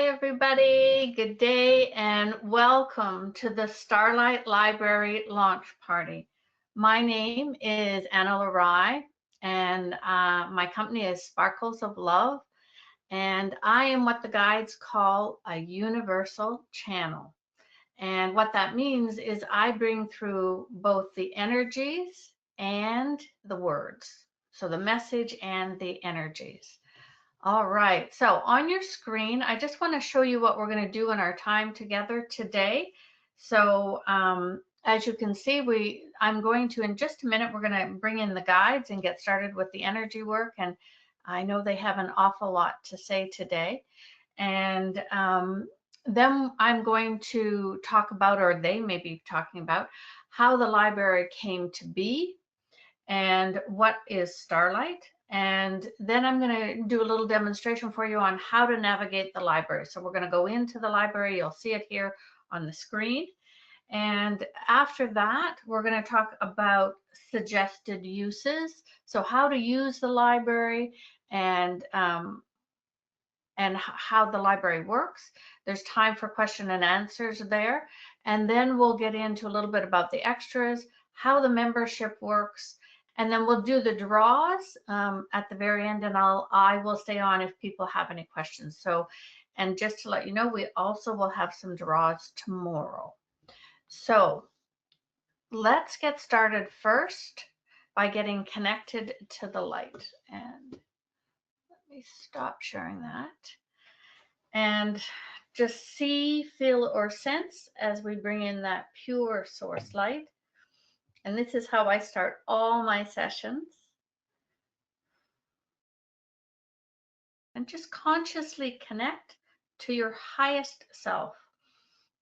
Hi, everybody. Good day and welcome to the StarLight Library launch party. My name is Ana-La-Rai and my company is Sparkles of Love, and I am what the guides call a universal channel. And what that means is I bring through both the energies and the words. So the message and the energies. All right, so on your screen, I just want to show you what we're going to do in our time together today. So as you can see, I'm going to, in just a minute, we're going to bring in the guides and get started with the energy work. And I know they have an awful lot to say today. And then I'm going to talk about, or they may be talking about, how the library came to be and what is StarLight. And then I'm going to do a little demonstration for you on how to navigate the library. So we're going to go into the library. You'll see it here on the screen. And after that, we're going to talk about suggested uses. So how to use the library and how the library works. There's time for question and answers there. And then we'll get into a little bit about the extras, how the membership works, and then we'll do the draws at the very end, and I will stay on if people have any questions. So, and just to let you know, we also will have some draws tomorrow. So let's get started first by getting connected to the light. And let me stop sharing that. And just see, feel, or sense as we bring in that pure source light. And this is how I start all my sessions. And just consciously connect to your highest self.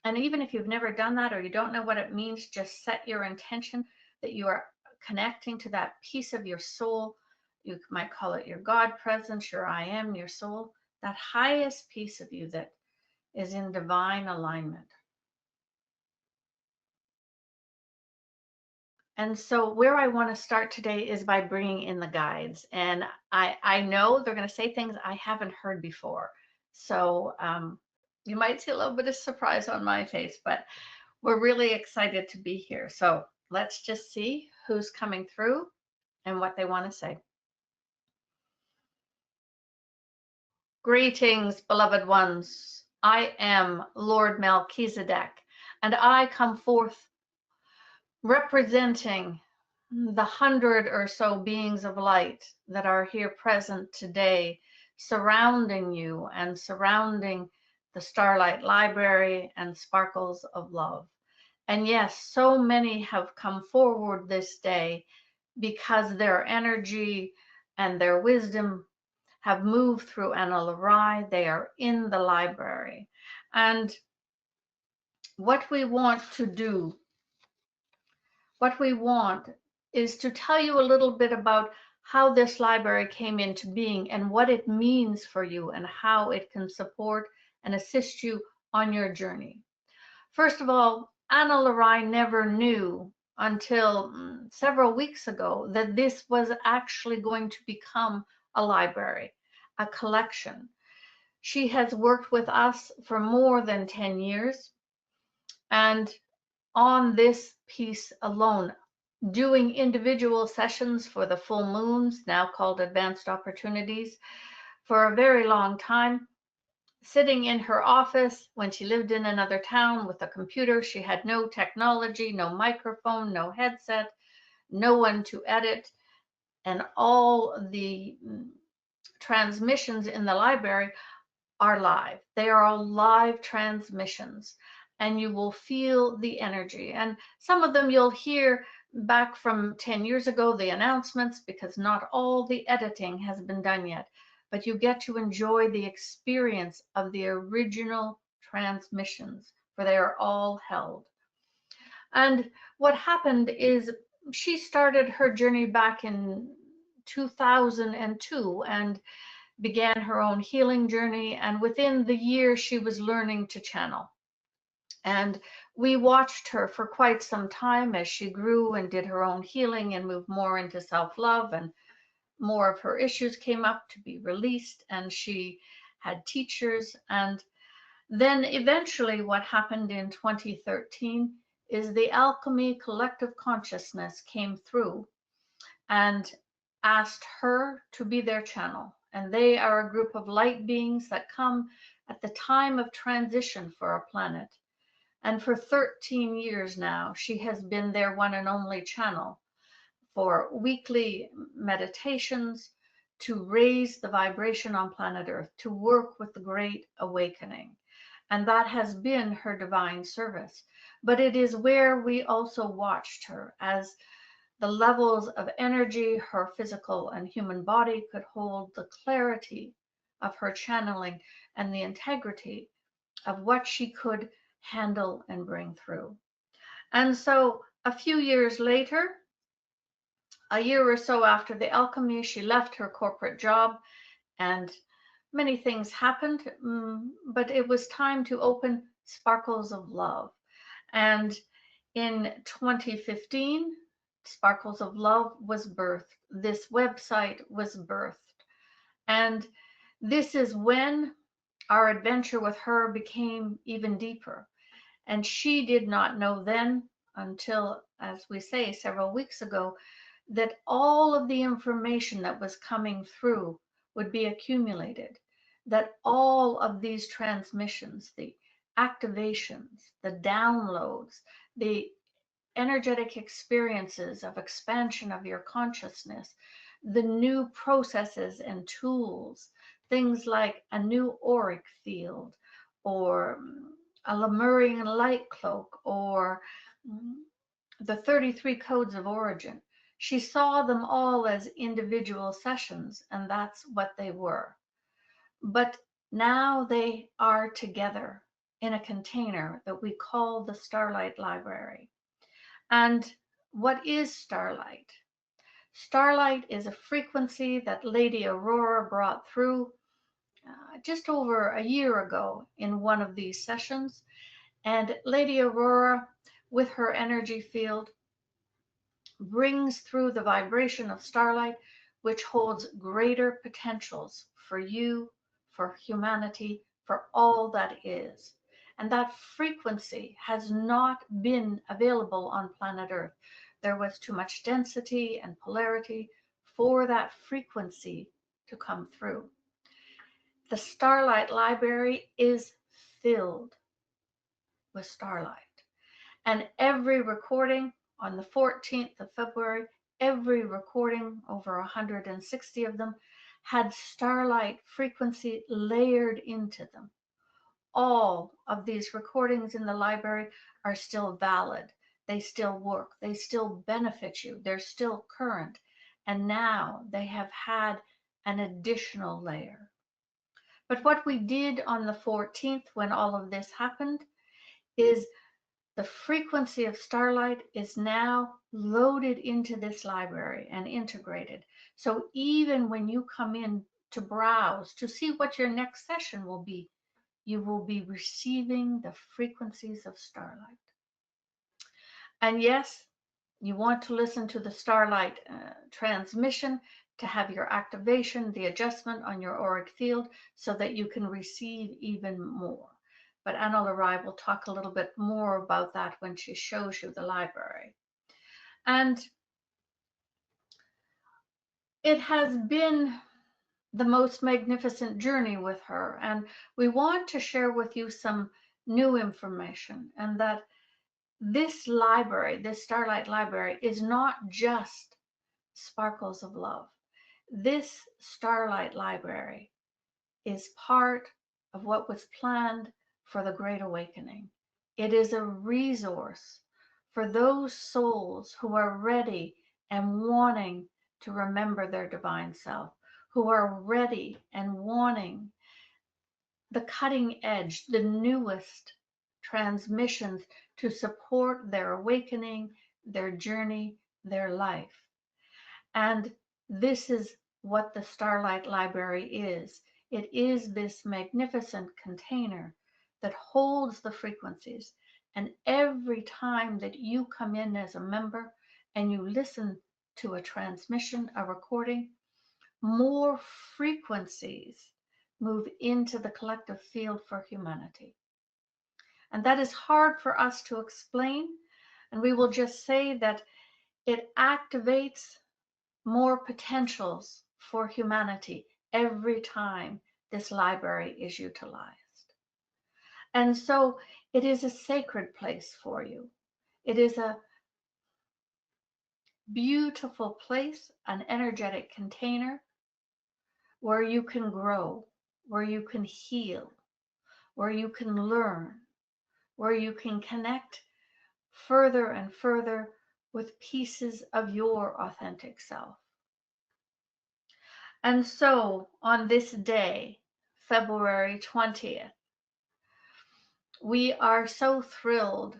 And even if you've never done that or you don't know what it means, just set your intention that you are connecting to that piece of your soul. You might call it your God presence, your I am, your soul, that highest piece of you that is in divine alignment. And so where I want to start today is by bringing in the guides. And I know they're going to say things I haven't heard before. So you might see a little bit of surprise on my face, but we're really excited to be here. So let's just see who's coming through and what they want to say. Greetings, beloved ones. I am Lord Melchizedek, and I come forth representing the 100 or so beings of light that are here present today, surrounding you and surrounding the StarLight Library and Sparkles of Love. And yes, so many have come forward this day because their energy and their wisdom have moved through Ana-La-Rai. They are in the library. And what we want to do, what we want is to tell you a little bit about how this library came into being and what it means for you and how it can support and assist you on your journey. First of all, Analarai never knew until several weeks ago that this was actually going to become a library, a collection. She has worked with us for more than 10 years, and on this piece alone, doing individual sessions for the full moons, now called advanced opportunities, for a very long time, sitting in her office when she lived in another town with a computer. She had no technology, no microphone, no headset, no one to edit, and all the transmissions in the library are live. They are all live transmissions, and you will feel the energy. And some of them you'll hear back from 10 years ago, the announcements, because not all the editing has been done yet, but you get to enjoy the experience of the original transmissions, for they are all held. And what happened is she started her journey back in 2002 and began her own healing journey. And within the year, she was learning to channel. And we watched her for quite some time as she grew and did her own healing and moved more into self-love, and more of her issues came up to be released, and she had teachers. And Then eventually what happened in 2013 is the Alchemy Collective Consciousness came through and asked her to be their channel. And they are a group of light beings that come at the time of transition for our planet. And for 13 years now, she has been their one and only channel for weekly meditations to raise the vibration on planet Earth, to work with the Great Awakening. And that has been her divine service. But it is where we also watched her as the levels of energy her physical and human body could hold, the clarity of her channeling, and the integrity of what she could handle and bring through. And so a few years later, a year or so after the alchemy, she left her corporate job and many things happened, but it was time to open Sparkles of Love. And in 2015, Sparkles of Love was birthed. This website was birthed. And this is when our adventure with her became even deeper. And she did not know then, until, as we say, several weeks ago, that all of the information that was coming through would be accumulated, that all of these transmissions, the activations, the downloads, the energetic experiences of expansion of your consciousness, the new processes and tools, things like a new auric field or a Lemurian light cloak or the 33 codes of origin. She saw them all as individual sessions, and that's what they were. But now they are together in a container that we call the StarLight Library. And what is StarLight? StarLight is a frequency that Lady Aurora brought through just over a year ago in one of these sessions. And Lady Aurora, with her energy field, brings through the vibration of StarLight, which holds greater potentials for you, for humanity, for all that is. And that frequency has not been available on planet Earth. There was too much density and polarity for that frequency to come through. The StarLight Library is filled with starlight. And every recording on the 14th of February, every recording, over 160 of them, had starlight frequency layered into them. All of these recordings in the library are still valid. They still work. They still benefit you. They're still current. And now they have had an additional layer. But what we did on the 14th when all of this happened is the frequency of starlight is now loaded into this library and integrated. So even when you come in to browse to see what your next session will be, you will be receiving the frequencies of starlight. And yes, you want to listen to the starlight transmission to have your activation, the adjustment on your auric field so that you can receive even more. But Ana-La-Rai will talk a little bit more about that when she shows you the library. And it has been the most magnificent journey with her. And we want to share with you some new information, and that this library, this Starlight Library, is not just Sparkles of Love. This Starlight Library is part of what was planned for the Great Awakening. It is a resource for those souls who are ready and wanting to remember their divine self, who are ready and wanting the cutting edge, the newest transmissions to support their awakening, their journey, their life. And this is what the Starlight Library is. It is this magnificent container that holds the frequencies. And every time that you come in as a member and you listen to a transmission, a recording, more frequencies move into the collective field for humanity. And that is hard for us to explain. And we will just say that it activates more potentials for humanity every time this library is utilized. And so it is a sacred place for you. It is a beautiful place, an energetic container where you can grow, where you can heal, where you can learn, where you can connect further and further with pieces of your authentic self. And so on this day, February 20th, we are so thrilled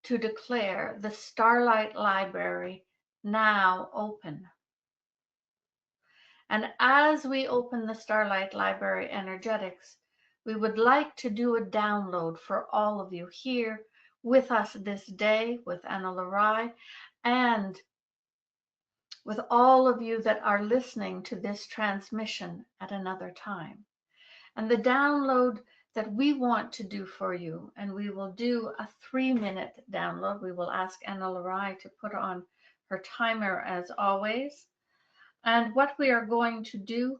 to declare the StarLight Library now open. And as we open the StarLight Library Energetics, we would like to do a download for all of you here with us this day with Ana-La-Rai, and with all of you that are listening to this transmission at another time. And the download that we want to do for you, and we will do a 3-minute download. We will ask Analarai to put on her timer as always. And what we are going to do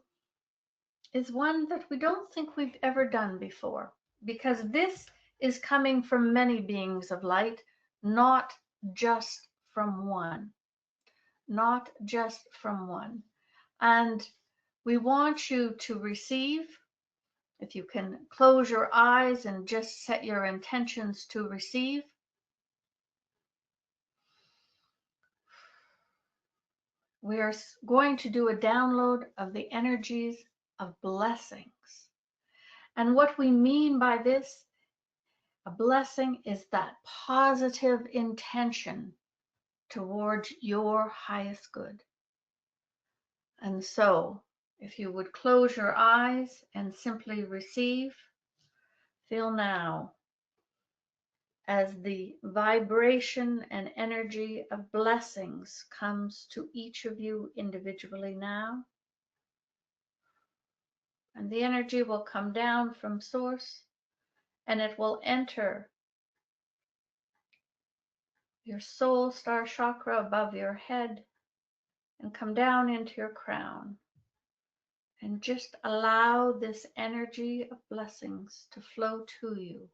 is one that we don't think we've ever done before, because this is coming from many beings of light, not just from one. Not just from one. And we want you to receive. If you can close your eyes and just set your intentions to receive. We are going to do a download of the energies of blessings. And what we mean by this, a blessing is that positive intention towards your highest good. And so, if you would close your eyes and simply receive, feel now as the vibration and energy of blessings comes to each of you individually now. And the energy will come down from source, and it will enter your soul star chakra above your head and come down into your crown. And just allow this energy of blessings to flow to you.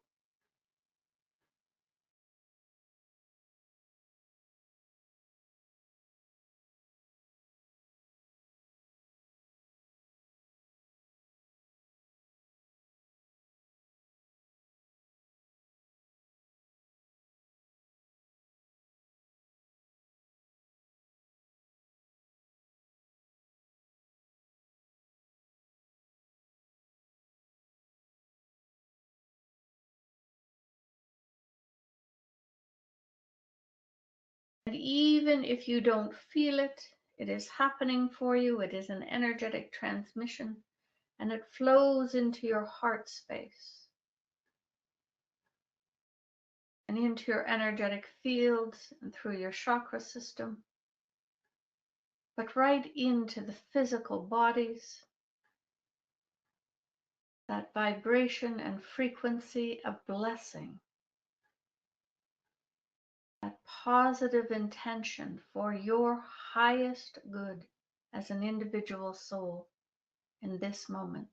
And even if you don't feel it, it is happening for you. It is an energetic transmission, and it flows into your heart space and into your energetic fields and through your chakra system, but right into the physical bodies. That vibration and frequency of blessing, that positive intention for your highest good as an individual soul in this moment.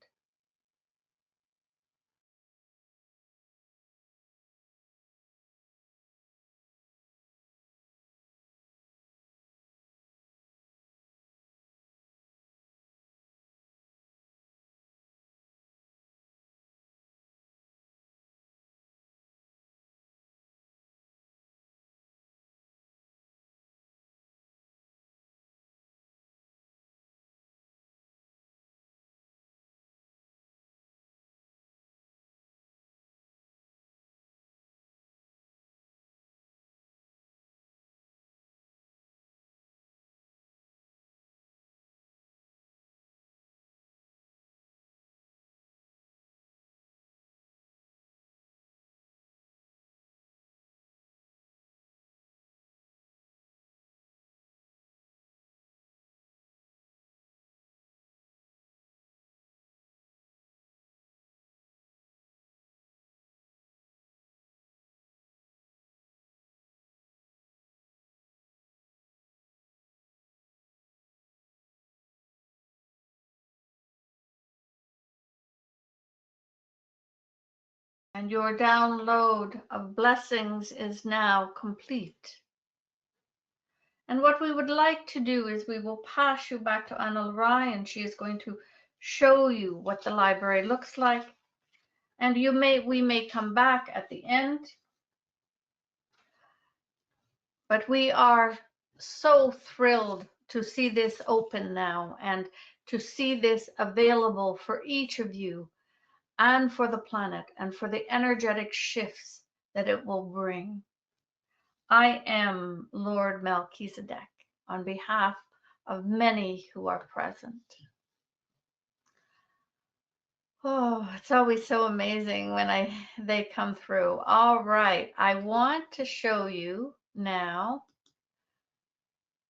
And your download of blessings is now complete. And what we would like to do is we will pass you back to Ana-La-Rai, and she is going to show you what the library looks like. And we may come back at the end, but we are so thrilled to see this open now and to see this available for each of you and for the planet and for the energetic shifts that it will bring. I am Lord Melchizedek on behalf of many who are present. Oh, it's always so amazing when they come through. All right, I want to show you now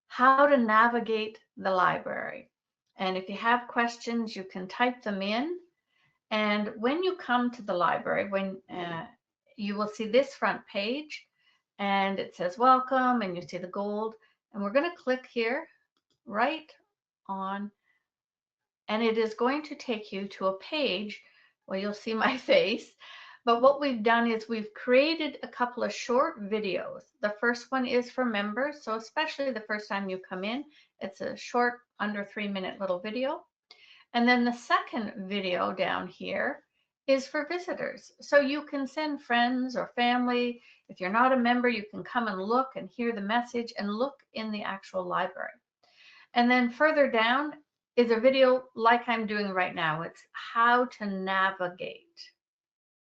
how to navigate the library. And if you have questions, you can type them in. And when you come to the library, you will see this front page, and it says welcome, and you see the gold. And we're going to click here right on, and it is going to take you to a page where you'll see my face. But what we've done is we've created a couple of short videos. The first one is for members, so especially the first time you come in, it's a short, under 3-minute little video. And then the second video down here is for visitors. So you can send friends or family. If you're not a member, you can come and look and hear the message and look in the actual library. And then further down is a video like I'm doing right now. It's how to navigate.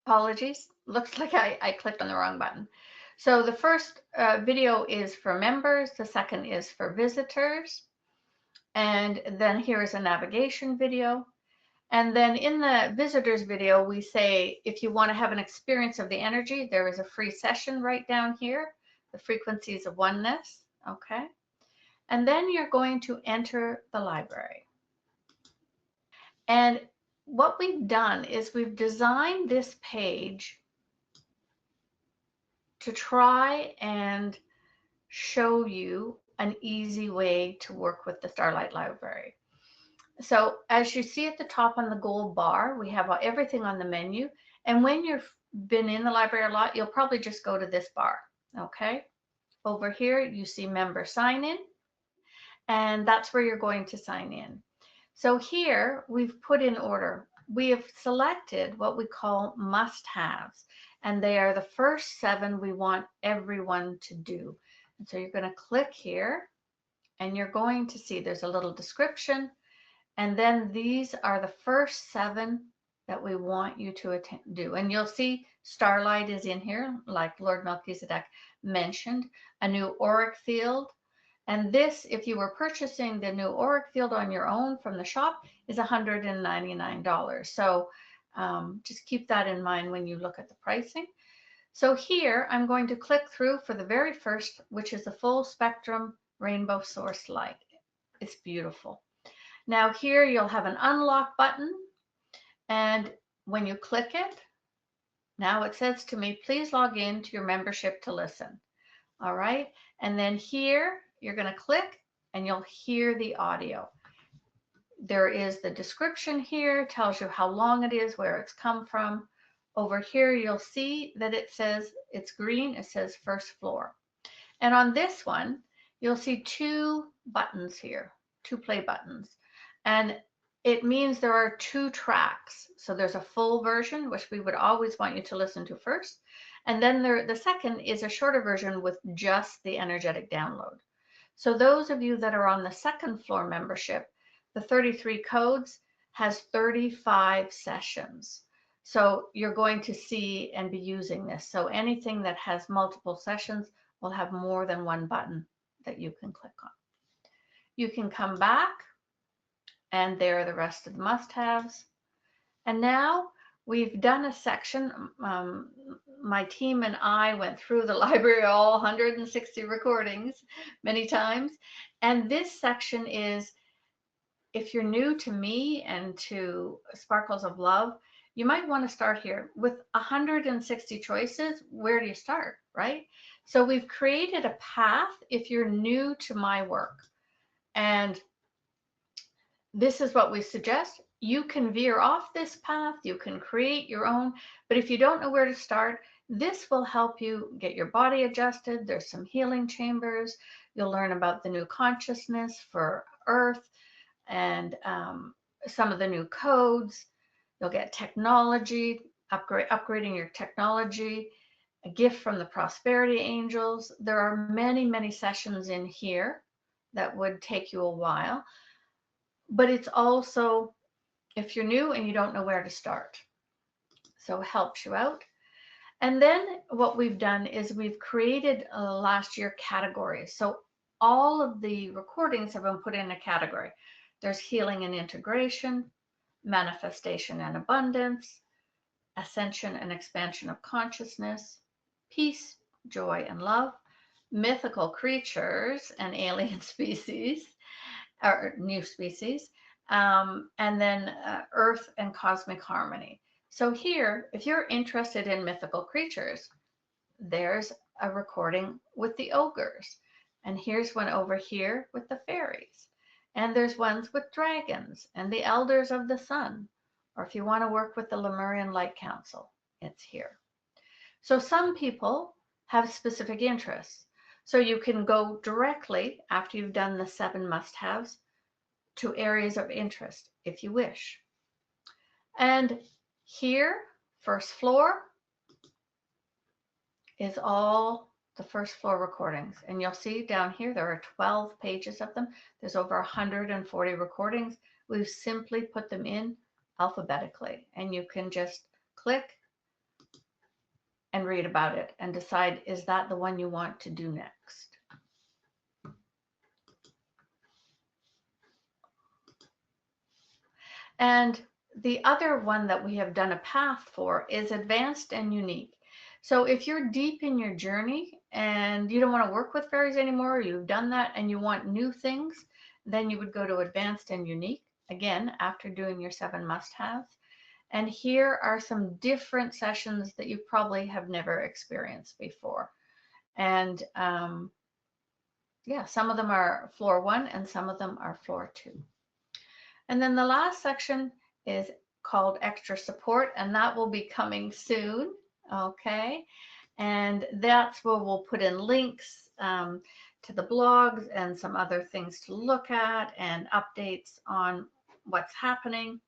Apologies, looks like I clicked on the wrong button. So the first video is for members, the second is for visitors, and then here is a navigation video. And then in the visitors video, we say, if you want to have an experience of the energy, there is a free session right down here, the frequencies of oneness, okay? And then you're going to enter the library. And what we've done is we've designed this page to try and show you an easy way to work with the StarLight library. So as you see at the top on the gold bar, we have everything on the menu. And when you've been in the library a lot, you'll probably just go to this bar, okay? Over here, you see member sign in, and that's where you're going to sign in. So here we've put in order. We have selected what we call must-haves, and they are the first 7 we want everyone to do. And so you're going to click here, and you're going to see there's a little description, and then these are the first 7 that we want you to do. And you'll see StarLight is in here, like Lord Melchizedek mentioned, a new auric field. And this, if you were purchasing the new auric field on your own from the shop, is $199. So just keep that in mind when you look at the pricing. So here, I'm going to click through for the very first, which is the full spectrum rainbow source light. It's beautiful. Now here, you'll have an unlock button. And when you click it, now it says to me, please log in to your membership to listen. All right. And then here, you're going to click and you'll hear the audio. There is the description here, tells you how long it is, where it's come from. Over here, you'll see that it says, it's green, it says first floor. And on this one, you'll see 2 buttons here, 2 play buttons. And it means there are 2 tracks. So there's a full version, which we would always want you to listen to first. And then the second is a shorter version with just the energetic download. So those of you that are on the second floor membership, the 33 codes has 35 sessions. So you're going to see and be using this. So anything that has multiple sessions will have more than 1 button that you can click on. You can come back, and there are the rest of the must-haves. And now we've done a section. My team and I went through the library, all 160 recordings many times. And this section is, if you're new to me and to Sparkles of Love, you might want to start here. With 160 choices, where do you start, right? So we've created a path if you're new to my work. And this is what we suggest. you can veer off this path, you can create your own, but if you don't know where to start, this will help you get your body adjusted. There's some healing chambers. You'll learn about the new consciousness for Earth and some of the new codes. You'll get technology, upgrading your technology, a gift from the prosperity angels. There are many, many sessions in here that would take you a while, but it's also if you're new and you don't know where to start. So it helps you out. And then what we've done is we've created last year categories. So all of the recordings have been put in a category. There's healing and integration, manifestation and abundance, ascension and expansion of consciousness, peace, joy, and love, mythical creatures and alien species, or new species, and then earth and cosmic harmony. So here, if you're interested in mythical creatures, there's a recording with the ogres. And here's one over here with the fairies. And there's ones with dragons and the elders of the sun. Or if you want to work with the Lemurian Light Council, it's here. So some people have specific interests. So you can go directly after you've done the 7 must-haves to areas of interest if you wish. And here, first floor, is all the first floor recordings. And you'll see down here, there are 12 pages of them. There's over 140 recordings. We've simply put them in alphabetically, and you can just click and read about it and decide, is that the one you want to do next? And the other one that we have done a path for is advanced and unique. So if you're deep in your journey and you don't want to work with fairies anymore, or you've done that and you want new things, then you would go to advanced and unique, again, after doing your 7 must-haves. And here are some different sessions that you probably have never experienced before. And yeah, some of them are floor 1 and some of them are floor 2. And then the last section is called extra support, and that will be coming soon. Okay, and that's where we'll put in links to the blogs and some other things to look at and updates on what's happening.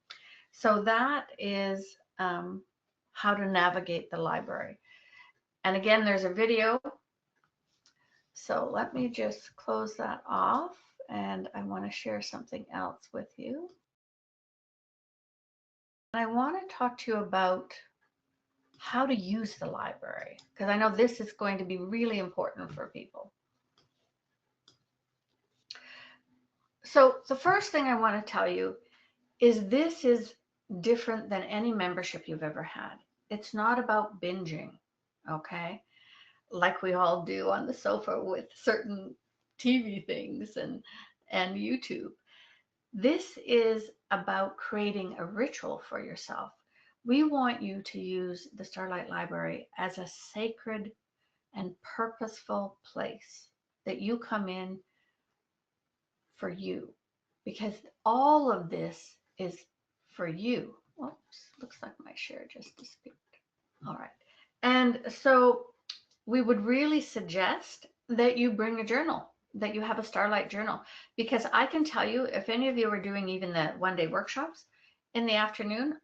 So that is how to navigate the library. And again, there's a video. So let me just close that off, and I want to share something else with you. I want to talk to you about how to use the library, because I know this is going to be really important for people. So the first thing I want to tell you is this is different than any membership you've ever had. It's not about binging, okay? Like we all do on the sofa with certain TV things and YouTube. This is about creating a ritual for yourself. We want you to use the StarLight Library as a sacred and purposeful place that you come in for you, because all of this is for you. Whoops, looks like my share just disappeared. All right. And so we would really suggest that you bring a journal, that you have a StarLight journal, because I can tell you, if any of you are doing even the 1-day workshops in the afternoon,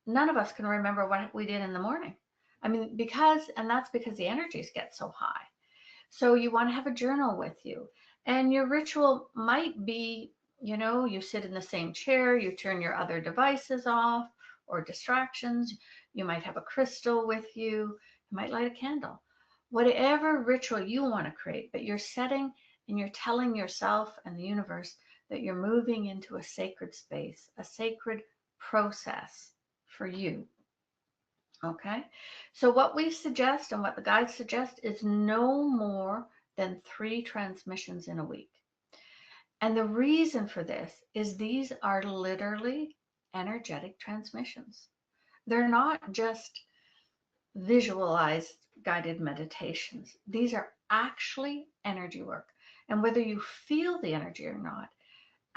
none of us can remember what we did in the morning. I mean, that's because the energies get so high. So you want to have a journal with you, and your ritual might be, you sit in the same chair, you turn your other devices off or distractions. You might have a crystal with you. You might light a candle. Whatever ritual you want to create, but you're setting and you're telling yourself and the universe that you're moving into a sacred space, a sacred process for you. Okay, so what we suggest and what the guides suggest is no more than 3 transmissions in a week. And the reason for this is these are literally energetic transmissions. They're not just visualized guided meditations. These are actually energy work. And whether you feel the energy or not,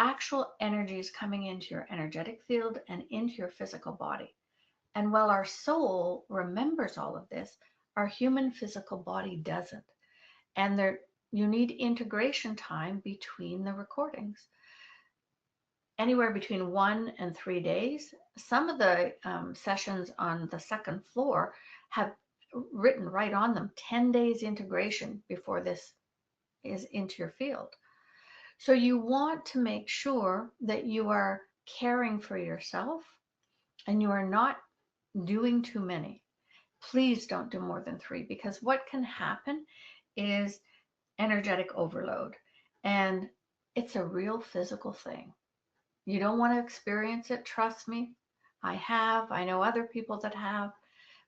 actual energies coming into your energetic field and into your physical body. And while our soul remembers all of this, our human physical body doesn't. And there, you need integration time between the recordings, anywhere between 1 and 3 days. Some of the sessions on the second floor have written right on them 10 days integration before this is into your field. So you want to make sure that you are caring for yourself and you are not doing too many. Please don't do more than 3, because what can happen is energetic overload, and it's a real physical thing. You don't want to experience it, trust me. I know other people that have,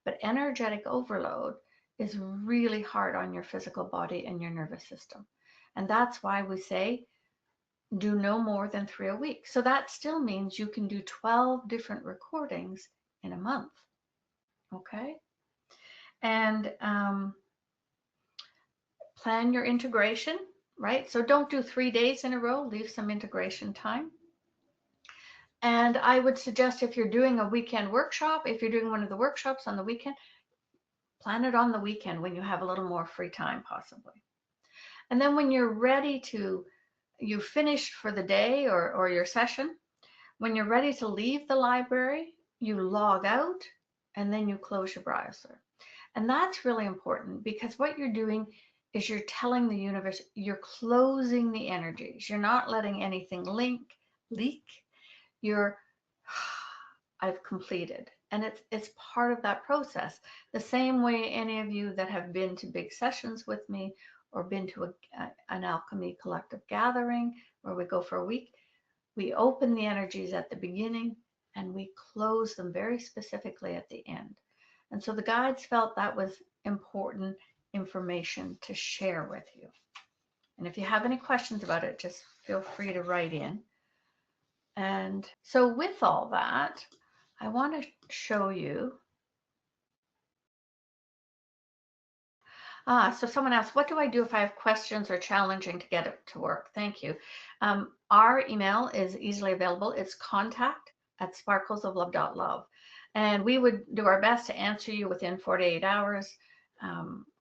but energetic overload is really hard on your physical body and your nervous system. And that's why we say do no more than 3 a week. So that still means you can do 12 different recordings in a month. Okay. And plan your integration, right? So don't do 3 days in a row, leave some integration time. And I would suggest, if you're doing a weekend workshop, if you're doing one of the workshops on the weekend, plan it on the weekend when you have a little more free time, possibly. And then when you're ready to, you finished for the day or your session, when you're ready to leave the library, you log out and then you close your browser. And that's really important, because what you're doing is you're telling the universe you're closing the energies. You're not letting anything leak. You're, I've completed. And it's part of that process. The same way any of you that have been to big sessions with me or been to an alchemy collective gathering where we go for a week, we open the energies at the beginning and we close them very specifically at the end. And so the guides felt that was important information to share with you. And if you have any questions about it, just feel free to write in. And so with all that, I want to show you. So someone asked, what do I do if I have questions or challenging to get it to work? Thank you. Our email is easily available. It's contact@sparklesoflove.love. And we would do our best to answer you within 48 hours.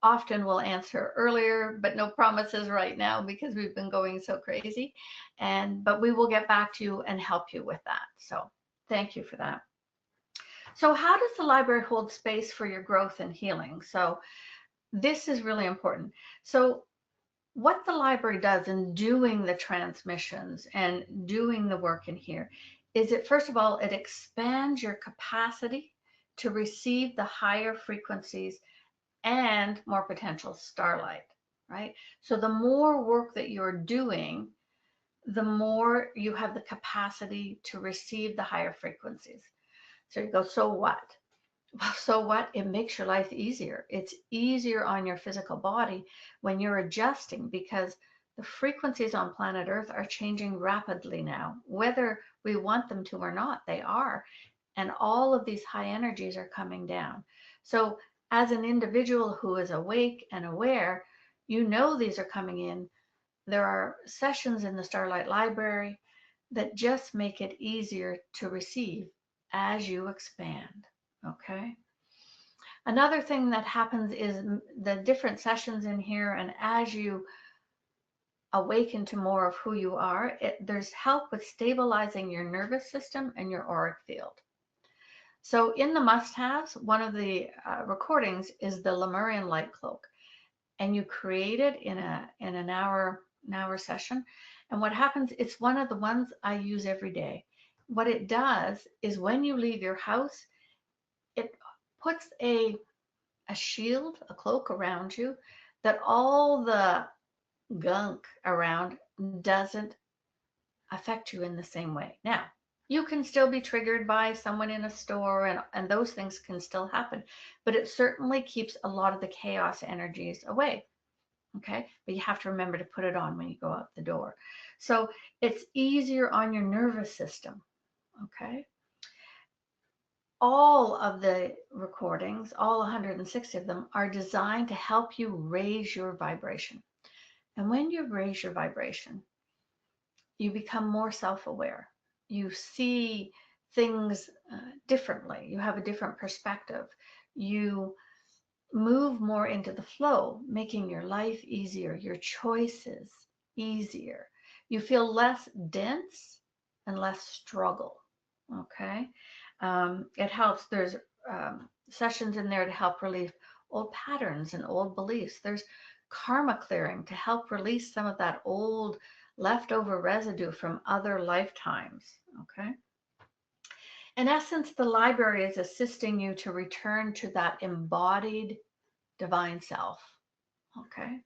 Often we'll answer earlier, but no promises right now because we've been going so crazy. But we will get back to you and help you with that. So thank you for that. So how does the library hold space for your growth and healing? So this is really important. So what the library does in doing the transmissions and doing the work in here is it, first of all, it expands your capacity to receive the higher frequencies and more potential starlight, right? So the more work that you're doing, the more you have the capacity to receive the higher frequencies. So you go, so what? So what? It makes your life easier. It's easier on your physical body when you're adjusting, because the frequencies on planet Earth are changing rapidly now. Whether we want them to or not, they are. And all of these high energies are coming down. So as an individual who is awake and aware, you know these are coming in. There are sessions in the StarLight Library that just make it easier to receive as you expand. Okay. Another thing that happens is the different sessions in here, and as you awaken to more of who you are, there's help with stabilizing your nervous system and your auric field. So in the must-haves, one of the recordings is the Lemurian light cloak, and you create it in an hour session. And what happens, it's one of the ones I use every day. What it does is when you leave your house, it puts a shield, a cloak around you, that all the gunk around doesn't affect you in the same way. Now, you can still be triggered by someone in a store, and those things can still happen, but it certainly keeps a lot of the chaos energies away. Okay, but you have to remember to put it on when you go out the door. So it's easier on your nervous system. Okay. All of the recordings, all 160 of them, are designed to help you raise your vibration. And when you raise your vibration, you become more self-aware. You see things differently. You have a different perspective. You move more into the flow, making your life easier, your choices easier. You feel less dense and less struggle. Okay. It helps. There's sessions in there to help relieve old patterns and old beliefs. There's karma clearing to help release some of that old leftover residue from other lifetimes. Okay. In essence, the library is assisting you to return to that embodied divine self. Okay.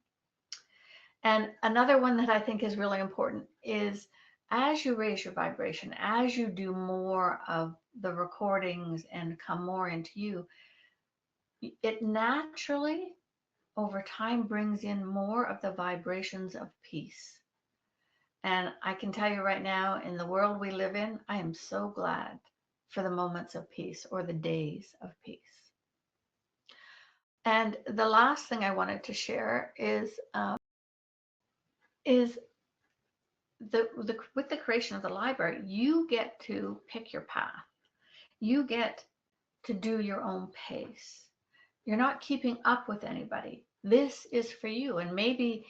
And another one that I think is really important is as you raise your vibration, as you do more of the recordings and come more into you, it naturally over time brings in more of the vibrations of peace. And I can tell you right now, in the world we live in, I am so glad for the moments of peace or the days of peace. And the last thing I wanted to share is with the creation of the library, you get to pick your path. You get to do your own pace. You're not keeping up with anybody. This is for you. And maybe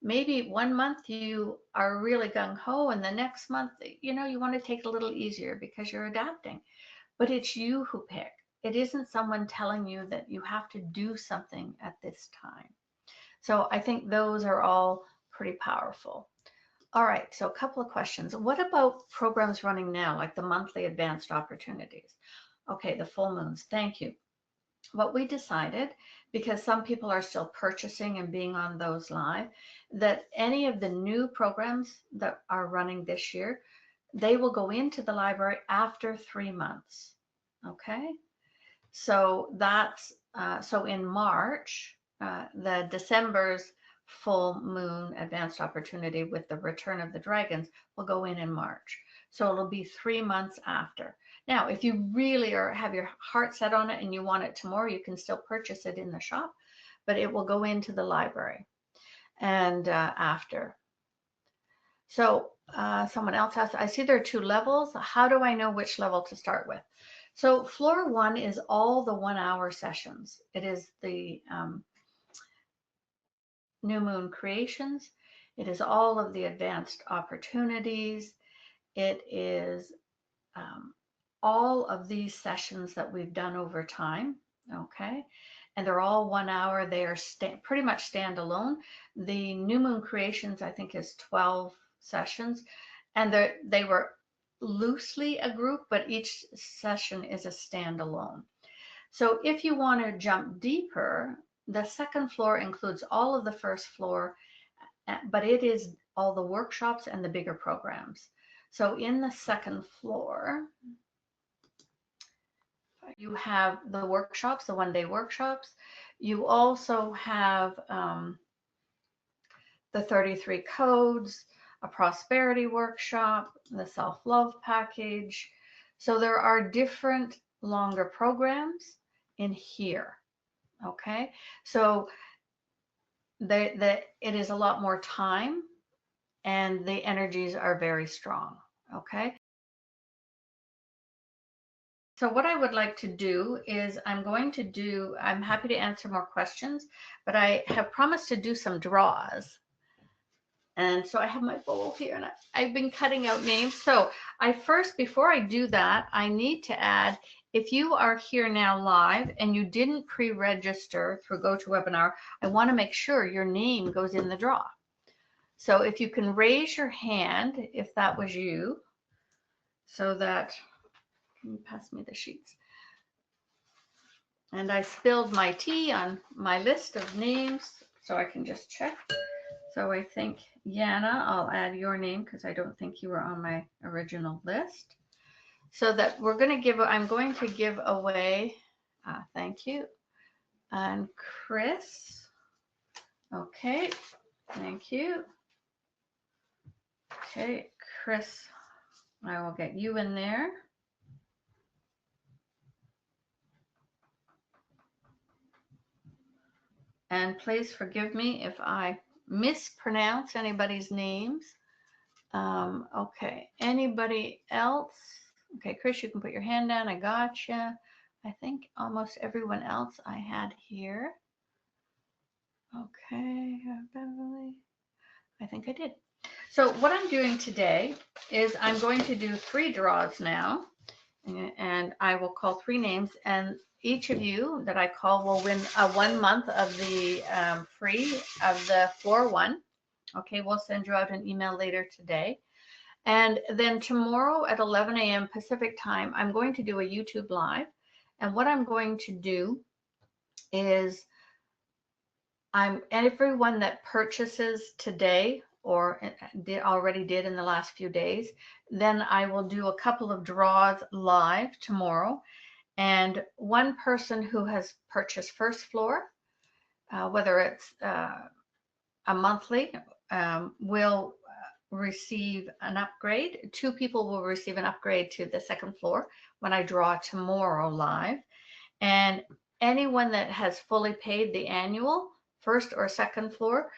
1 month you are really gung-ho, and the next month, you want to take it a little easier because you're adapting. But it's you who pick. It isn't someone telling you that you have to do something at this time. So I think those are all pretty powerful. All right, so a couple of questions. What about programs running now, like the monthly advanced opportunities? Okay, the full moons, thank you. What we decided, because some people are still purchasing and being on those live, that any of the new programs that are running this year, they will go into the library after 3 months. Okay, so that's, so in March, the December's full moon advanced opportunity with the return of the dragons will go in March. So it'll be 3 months after. Now, if you really have your heart set on it and you want it tomorrow, you can still purchase it in the shop, but it will go into the library and after. So someone else asked, I see there are 2 levels. How do I know which level to start with? So floor 1 is all the 1-hour sessions. It is the new moon creations. It is all of the advanced opportunities. It is all of these sessions that we've done over time. Okay. And they're all 1 hour. They are pretty much standalone. The new moon creations, I think, is 12 sessions, and they were loosely a group, but each session is a standalone. So if you want to jump deeper, the second floor includes all of the first floor, but it is all the workshops and the bigger programs. So in the second floor, you have the workshops, the 1-day workshops. You also have the 33 codes, a prosperity workshop, the self-love package. So there are different longer programs in here. Okay, so it is a lot more time and the energies are very strong. Okay, so what I would like to do is I'm happy to answer more questions, but I have promised to do some draws. And so I have my bowl here, and I've been cutting out names. So before I do that, I need to add, if you are here now live and you didn't pre-register through GoToWebinar, I want to make sure your name goes in the draw. So if you can raise your hand, if that was you, so that, can you pass me the sheets? And I spilled my tea on my list of names, so I can just check. So I think, Yana, I'll add your name because I don't think you were on my original list. So that I'm going to give away, thank you. And Chris, okay, thank you. Okay, Chris, I will get you in there. And please forgive me if I mispronounce anybody's names. Okay, anybody else? Okay, Chris, you can put your hand down. I gotcha. I think almost everyone else I had here. Okay, Beverly. I think I did. So what I'm doing today is I'm going to do 3 draws now, and I will call 3 names, and each of you that I call will win 1 month of the free of the floor 1. Okay, we'll send you out an email later today. And then tomorrow at 11 a.m. Pacific time, I'm going to do a YouTube live. And what I'm going to do is everyone that purchases today or already did in the last few days, then I will do a couple of draws live tomorrow. And one person who has purchased first floor, whether it's a monthly, will receive an upgrade. 2 people will receive an upgrade to the second floor when I draw tomorrow live. And anyone that has fully paid the annual first or second floor,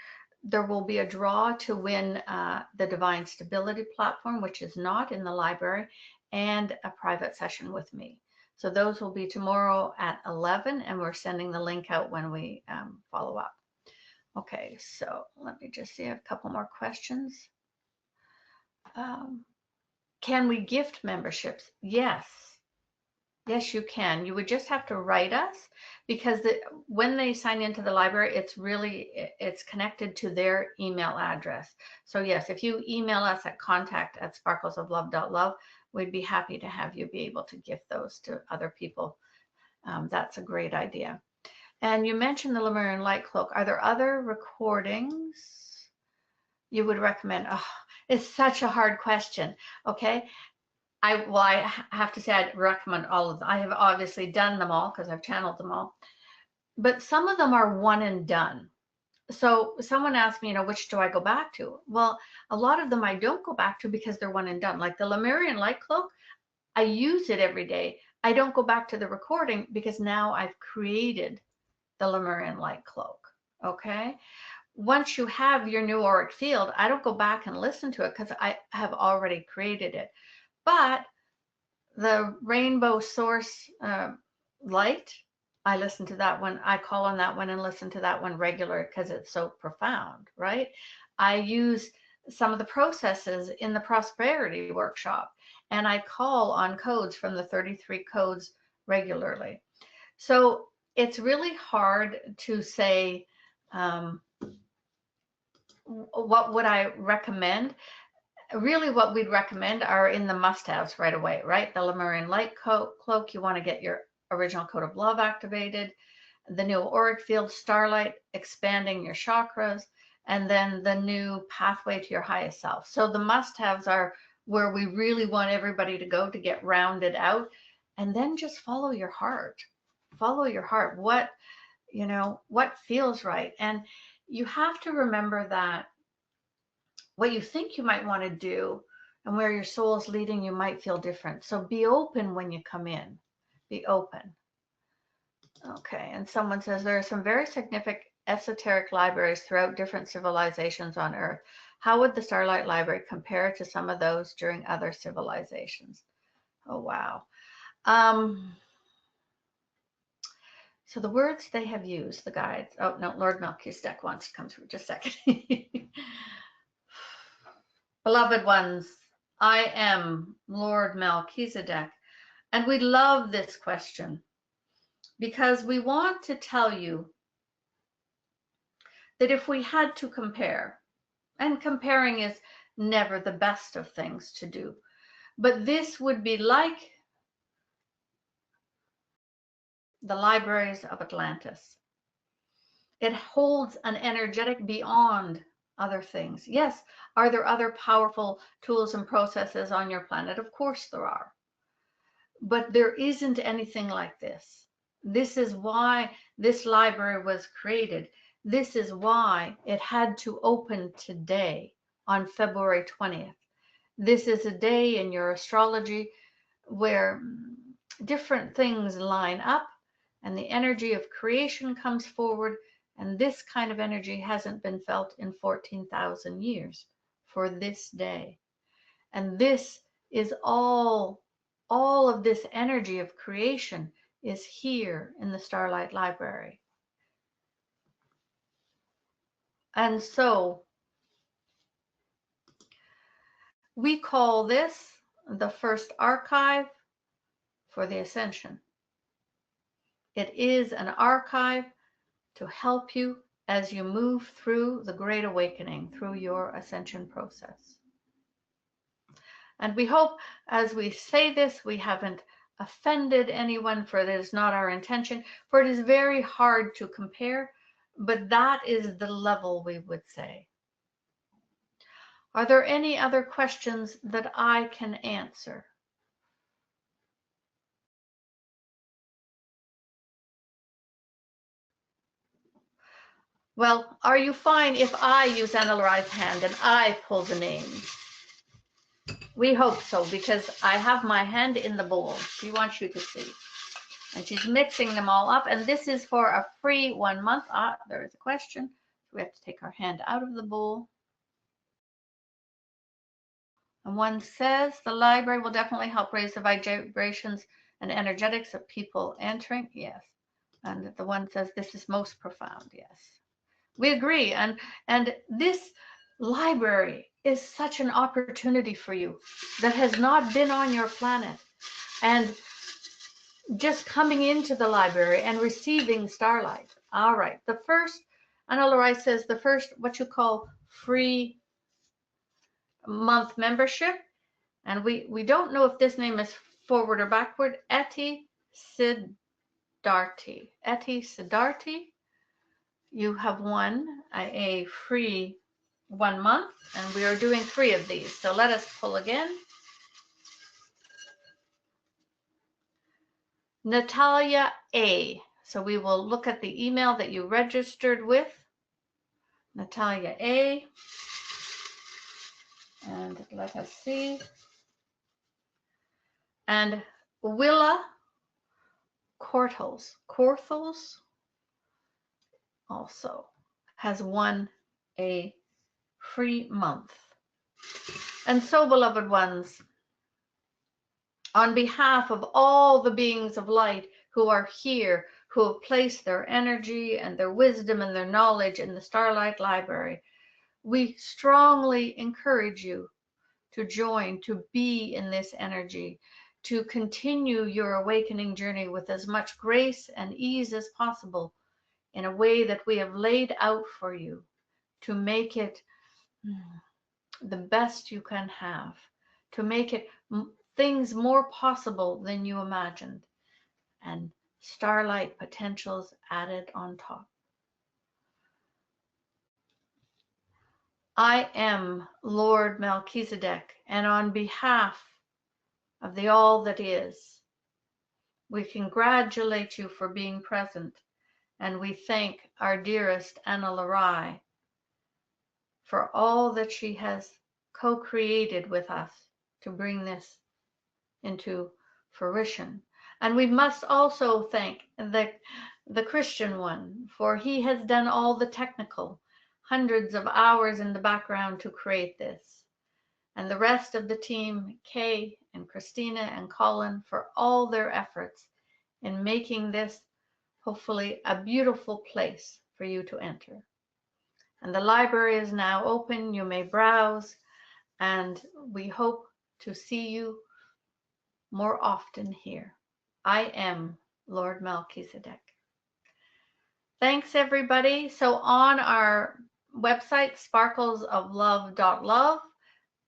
there will be a draw to win the Divine Stability platform, which is not in the library, and a private session with me. So those will be tomorrow at 11, and we're sending the link out when we follow up. Okay, so let me just see, I have a couple more questions. Can we gift memberships? Yes. Yes, you can. You would just have to write us, because when they sign into the library, it's connected to their email address. So yes, if you email us at contact@sparklesoflove.love, we'd be happy to have you be able to gift those to other people. That's a great idea. And you mentioned the Lemurian Light Cloak. Are there other recordings you would recommend? Oh, it's such a hard question. Okay. I have to say I'd recommend all of them. I have obviously done them all because I've channeled them all, but some of them are one and done. So someone asked me, which do I go back to? Well, a lot of them I don't go back to because they're one and done. Like the Lemurian Light Cloak, I use it every day. I don't go back to the recording because now I've created the Lemurian Light Cloak. Okay. Once you have your new auric field, I don't go back and listen to it because I have already created it. But the rainbow source light, I listen to that one. I call on that one and listen to that one regular because it's so profound, right? I use some of the processes in the prosperity workshop, and I call on codes from the 33 codes regularly. So it's really hard to say what would I recommend. Really what we'd recommend are in the must-haves right away, right? The Lemurian Light Cloak, you want to get your original code of love activated, the new auric field, StarLight, expanding your chakras, and then the new pathway to your highest self. So the must-haves are where we really want everybody to go to get rounded out, and then just follow your heart. Follow your heart. What feels right. And you have to remember that what you think you might want to do and where your soul is leading you might feel different. So be open when you come in. Be open. Okay, and someone says there are some very significant esoteric libraries throughout different civilizations on Earth. How would the StarLight Library compare to some of those during other civilizations? Oh, wow. So the words they have used, the guides. Oh, no, Lord Melchizedek wants to come through. Just a second. Beloved ones, I am Lord Melchizedek, and we love this question because we want to tell you that if we had to compare, and comparing is never the best of things to do, but this would be like the libraries of Atlantis. It holds an energetic beyond other things. Yes, are there other powerful tools and processes on your planet? Of course there are. But there isn't anything like this. This is why this library was created. This is why it had to open today on February 20th. This is a day in your astrology where different things line up and the energy of creation comes forward. And this kind of energy hasn't been felt in 14,000 years for this day. And this is all of this energy of creation is here in the StarLight Library. And so we call this the first archive for the Ascension. It is an archive to help you as you move through the Great Awakening, through your Ascension process. And we hope as we say this, we haven't offended anyone, for it is not our intention, for it is very hard to compare, but that is the level we would say. Are there any other questions that I can answer? Well, are you fine if I use Ana-La-Rai's hand and I pull the names? We hope so, because I have my hand in the bowl. We want you to see. And she's mixing them all up. And this is for a free 1 month. There is a question. We have to take our hand out of the bowl. And one says, the library will definitely help raise the vibrations and energetics of people entering. Yes. And the one says, this is most profound. Yes. We agree. And this library is such an opportunity for you that has not been on your planet. And just coming into the library and receiving StarLight. All right. The first, Ana-La-Rai says, the first, what you call free month membership. And we don't know if this name is forward or backward. Eti Siddharti. Eti Siddharti. You have won a free 1 month, and we are doing 3 of these. So let us pull again. Natalia A. So we will look at the email that you registered with. Natalia A. And let us see. And Willa Cortels also has won a free month. And so, beloved ones, on behalf of all the beings of light who are here, who have placed their energy and their wisdom and their knowledge in the StarLight Library, we strongly encourage you to join, to be in this energy, to continue your awakening journey with as much grace and ease as possible in a way that we have laid out for you, to make it the best you can have, to make it things more possible than you imagined, and StarLight potentials added on top. I am Lord Melchizedek, and on behalf of the All That Is, we congratulate you for being present, and we thank our dearest Ana-La-Rai for all that she has co-created with us to bring this into fruition. And we must also thank the Christian one, for he has done all the technical, hundreds of hours in the background to create this. And the rest of the team, Kay and Christina and Colin, for all their efforts in making this hopefully a beautiful place for you to enter. And the library is now open. You may browse, and we hope to see you more often here. I am Lord Melchizedek. Thanks, everybody. So on our website, sparklesoflove.love,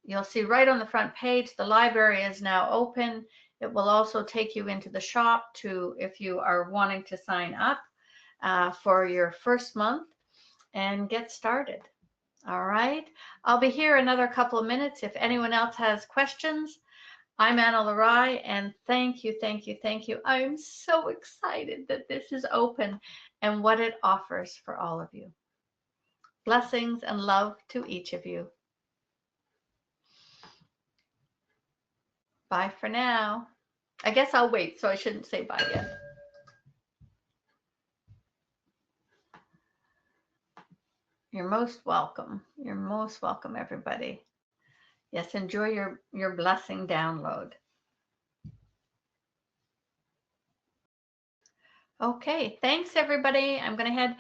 you'll see right on the front page, the library is now open. It will also take you into the shop to, if you are wanting to sign up for your first month and get started. All right. I'll be here another couple of minutes if anyone else has questions. I'm Ana-La-Rai, and thank you, thank you, thank you. I'm so excited that this is open and what it offers for all of you. Blessings and love to each of you. Bye for now. I guess I'll wait, so I shouldn't say bye yet. You're most welcome. You're most welcome, everybody. Yes, enjoy your blessing download. Okay, thanks everybody. I'm going to head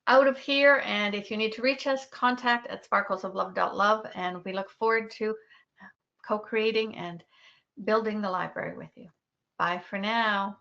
out of here, and if you need to reach us, contact at sparklesoflove.love, and we look forward to co-creating and building the library with you. Bye for now.